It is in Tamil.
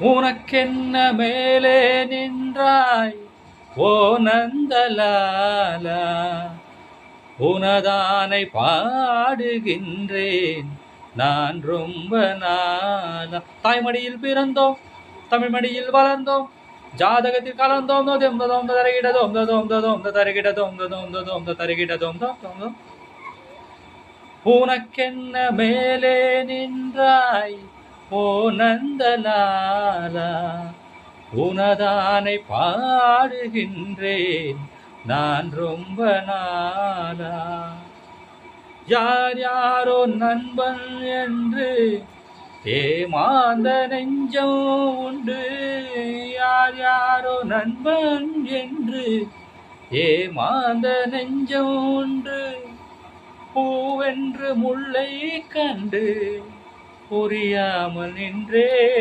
உனக்கென்ன மேலே நின்றாய் ஓ நந்தலாலா, உனதானை பாடுகின்றேன் நான் ரொம்ப நாளா. தாய்மடியில் பிறந்தோம், தமிழ் மடியில் வளர்ந்தோம், ஜாதகத்தில் கலந்தோம், தருகிடதோம். உனக்கென்ன மேலே நின்றாய் ஓ நந்தலாலா, உனதானை பாடுகின்றேன் நான் ரொம்ப நாளா. யார் யாரோ நண்பன் என்று ஏமாந்த நெஞ்சம் உண்டு, யார் யாரோ நண்பன் என்று ஏமாந்த நெஞ்சம் உண்டு. பூவென்று முல்லை கண்டு புரியாமல் நின்றே